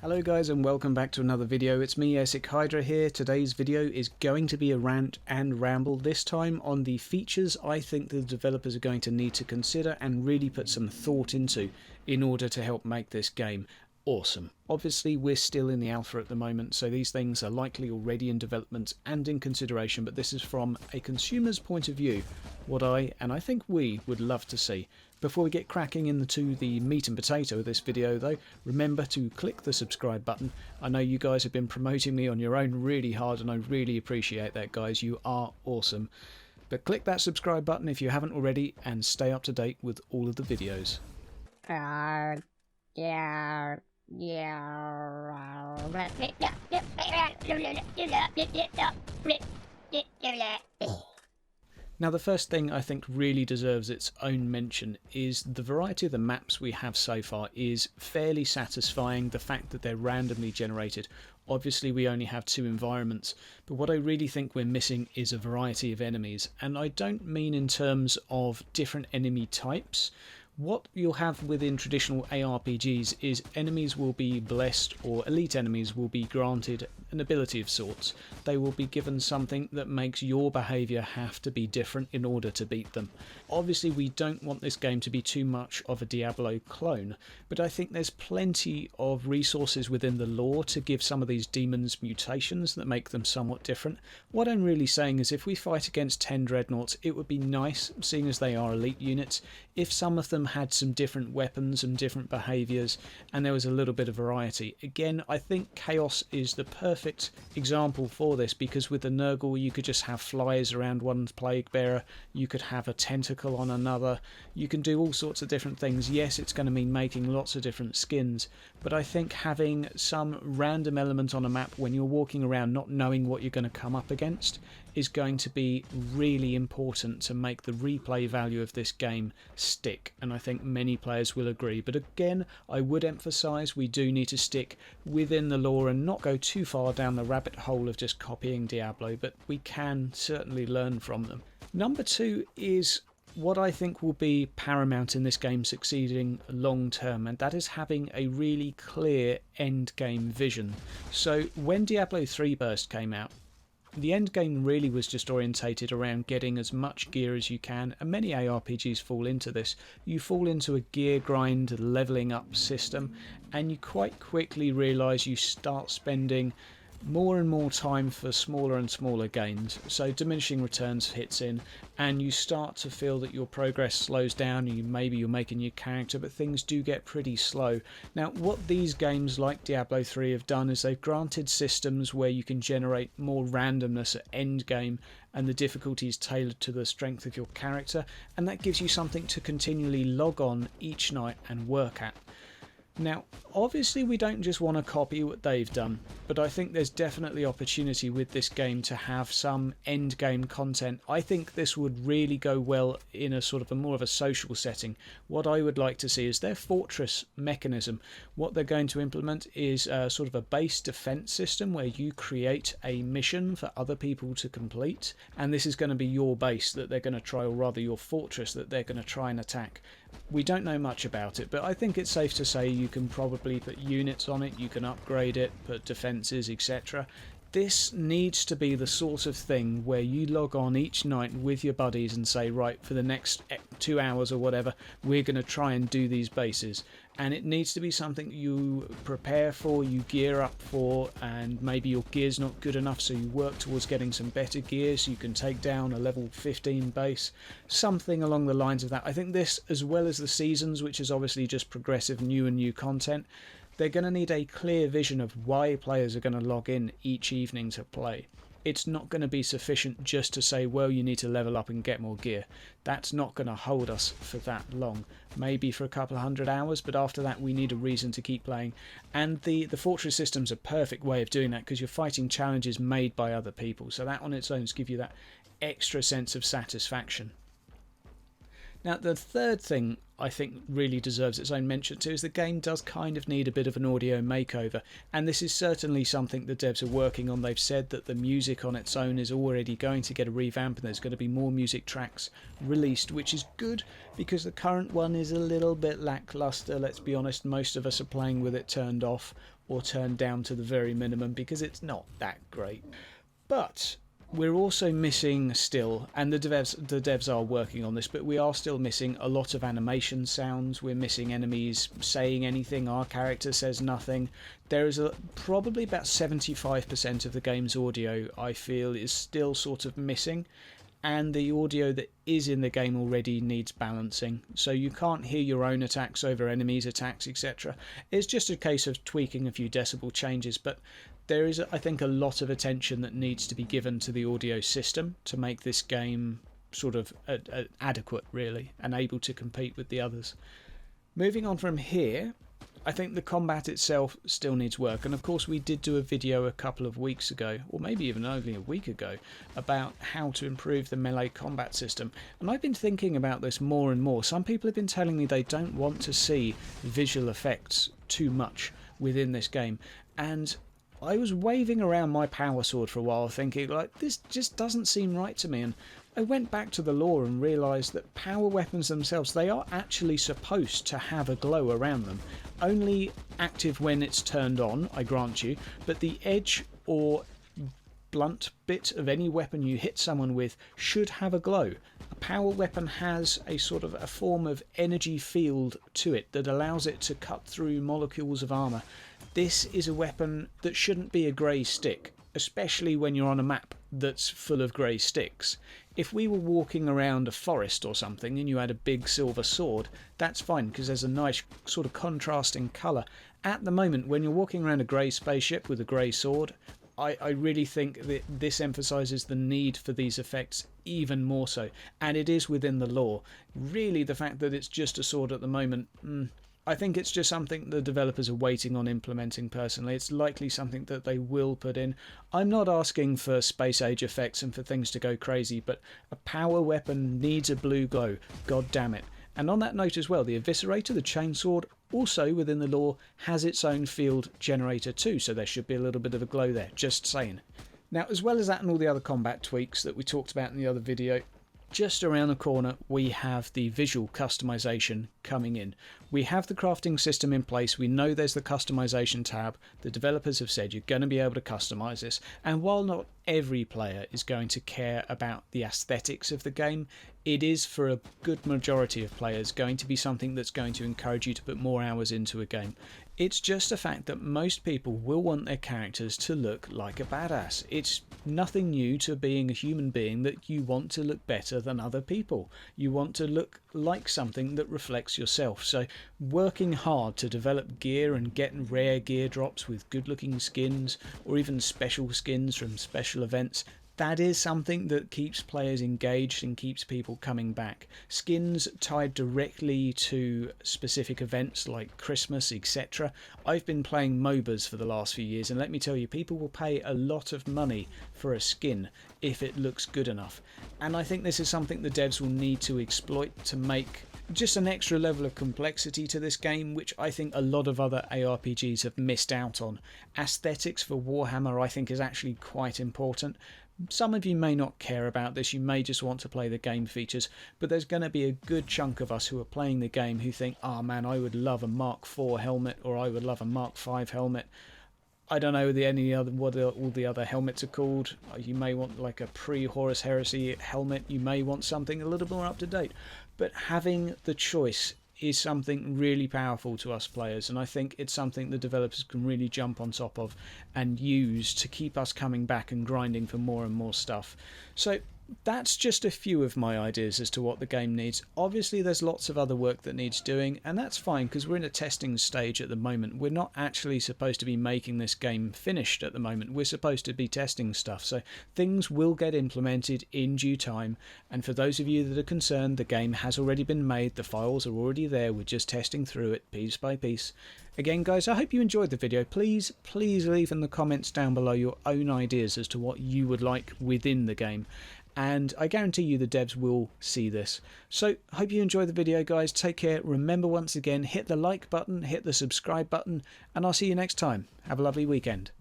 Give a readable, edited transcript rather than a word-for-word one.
Hello guys and welcome back to another video. It's me, Esic Hydra here. Today's video is going to be a rant and ramble, this time on the features I think the developers are going to need to consider and really put some thought into in order to help make this game awesome. Obviously we're still in the alpha at the moment, so these things are likely already in development and in consideration, but this is from a consumer's point of view, what I think we would love to see. Before we get cracking into the meat and potato of this video though, remember to click the subscribe button. I know you guys have been promoting me on your own really hard and I really appreciate that, guys. You are awesome. But click that subscribe button if you haven't already and stay up to date with all of the videos. Now the first thing I think really deserves its own mention is the variety of the maps we have so far is fairly satisfying. The fact that they're randomly generated. Obviously we only have 2 environments, but what I really think we're missing is a variety of enemies, and I don't mean in terms of different enemy types. What you'll have within traditional ARPGs is enemies will be blessed, or elite enemies will be granted an ability of sorts. They will be given something that makes your behaviour have to be different in order to beat them. Obviously we don't want this game to be too much of a Diablo clone, but I think there's plenty of resources within the lore to give some of these demons mutations that make them somewhat different. What I'm really saying is if we fight against 10 dreadnoughts, it would be nice, seeing as they are elite units, if some of them had some different weapons and different behaviours and there was a little bit of variety. Again, I think Chaos is the perfect example for this, because with the Nurgle you could just have flies around one plague bearer, you could have a tentacle on another, you can do all sorts of different things. Yes, it's going to mean making lots of different skins, but I think having some random element on a map when you're walking around not knowing what you're going to come up against is going to be really important to make the replay value of this game stick, and I think many players will agree. But again, I would emphasise we do need to stick within the lore and not go too far down the rabbit hole of just copying Diablo, but we can certainly learn from them. Number 2 is what I think will be paramount in this game succeeding long term, and that is having a really clear end game vision. So when Diablo 3 Burst came out, the end game really was just orientated around getting as much gear as you can, and many ARPGs fall into this. You fall into a gear grind, levelling up system, and you quite quickly realise you start spending more and more time for smaller and smaller gains, so diminishing returns hits in and you start to feel that your progress slows down, and maybe you're making your character, but things do get pretty slow. Now what these games like Diablo 3 have done is they've granted systems where you can generate more randomness at end game, and the difficulty is tailored to the strength of your character, and that gives you something to continually log on each night and work at. Now obviously we don't just want to copy what they've done, but I think there's definitely opportunity with this game to have some end game content. I think this would really go well in a sort of a more of a social setting. What I would like to see is their fortress mechanism. What they're going to implement is a sort of a base defense system where you create a mission for other people to complete, and this is going to be your base that they're going to try, or rather your fortress that they're going to try and attack. We don't know much about it, but I think it's safe to say you can probably put units on it, you can upgrade it, put defences, etc. This needs to be the sort of thing where you log on each night with your buddies and say, right, for the next 2 hours or whatever, we're going to try and do these bases. And it needs to be something you prepare for, you gear up for, and maybe your gear's not good enough, so you work towards getting some better gear so you can take down a level 15 base. Something along the lines of that. I think this, as well as the seasons, which is obviously just progressive new content, they're going to need a clear vision of why players are going to log in each evening to play. It's not going to be sufficient just to say, well, you need to level up and get more gear. That's not going to hold us for that long. Maybe for a couple of 100 hours, but after that we need a reason to keep playing. And the fortress system's a perfect way of doing that, because you're fighting challenges made by other people. So that on its own gives you that extra sense of satisfaction. Now, the third thing I think really deserves its own mention too is the game does kind of need a bit of an audio makeover, and this is certainly something the devs are working on. They've said that the music on its own is already going to get a revamp, and there's going to be more music tracks released, which is good because the current one is a little bit lackluster. Let's be honest, most of us are playing with it turned off or turned down to the very minimum because it's not that great. But we're also missing still, and the devs are working on this, but we are still missing a lot of animation sounds. We're missing enemies saying anything. Our character says nothing. There is probably about 75% of the game's audio I feel is still sort of missing, and the audio that is in the game already needs balancing, so you can't hear your own attacks over enemies' attacks, etc. It's just a case of tweaking a few decibel changes, but there is, I think, a lot of attention that needs to be given to the audio system to make this game sort of adequate, really, and able to compete with the others. Moving on from here, I think the combat itself still needs work, and of course we did do a video a couple of weeks ago, or maybe even only a week ago, about how to improve the melee combat system, and I've been thinking about this more and more. Some people have been telling me they don't want to see visual effects too much within this game, and I was waving around my power sword for a while thinking, like, this just doesn't seem right to me, and I went back to the lore and realised that power weapons themselves, they are actually supposed to have a glow around them. Only active when it's turned on, I grant you, but the edge or blunt bit of any weapon you hit someone with should have a glow. A power weapon has a sort of a form of energy field to it that allows it to cut through molecules of armour. This is a weapon that shouldn't be a grey stick, especially when you're on a map that's full of grey sticks. If we were walking around a forest or something and you had a big silver sword, that's fine because there's a nice sort of contrasting colour. At the moment, when you're walking around a grey spaceship with a grey sword, I really think that this emphasises the need for these effects even more so, and it is within the lore. Really, the fact that it's just a sword at the moment, I think it's just something the developers are waiting on implementing personally. It's likely something that they will put in. I'm not asking for space age effects and for things to go crazy, but a power weapon needs a blue glow, god damn it. And on that note as well, the Eviscerator, the chainsword, also within the lore has its own field generator too, so there should be a little bit of a glow there, just saying. Now, as well as that and all the other combat tweaks that we talked about in the other video, just around the corner we have the visual customization coming in. We have the crafting system in place, we know there's the customization tab, the developers have said you're going to be able to customize this, and while not every player is going to care about the aesthetics of the game, it is for a good majority of players going to be something that's going to encourage you to put more hours into a game. It's just a fact that most people will want their characters to look like a badass. It's nothing new to being a human being that you want to look better than other people. You want to look like something that reflects yourself. So working hard to develop gear and getting rare gear drops with good looking skins or even special skins from special events, that is something that keeps players engaged and keeps people coming back. Skins tied directly to specific events like Christmas, etc. I've been playing MOBAs for the last few years, and let me tell you, people will pay a lot of money for a skin if it looks good enough. And I think this is something the devs will need to exploit to make just an extra level of complexity to this game, which I think a lot of other ARPGs have missed out on. Aesthetics for Warhammer I think is actually quite important. Some of you may not care about this, you may just want to play the game features, but there's going to be a good chunk of us who are playing the game who think, oh man, I would love a Mark IV helmet, or I would love a Mark V helmet. I don't know what all the other helmets are called. You may want like a pre-Horus Heresy helmet, you may want something a little more up to date, but having the choice is something really powerful to us players, and I think it's something the developers can really jump on top of and use to keep us coming back and grinding for more and more stuff. So that's just a few of my ideas as to what the game needs. Obviously there's lots of other work that needs doing, and that's fine because we're in a testing stage at the moment. We're not actually supposed to be making this game finished at the moment. We're supposed to be testing stuff, so things will get implemented in due time. And for those of you that are concerned, the game has already been made, the files are already there, we're just testing through it piece by piece. Again guys, I hope you enjoyed the video. Please leave in the comments down below your own ideas as to what you would like within the game. and I guarantee you the devs will see this. So hope you enjoyed the video, guys. Take care. Remember, once again, hit the like button, hit the subscribe button, and I'll see you next time. Have a lovely weekend.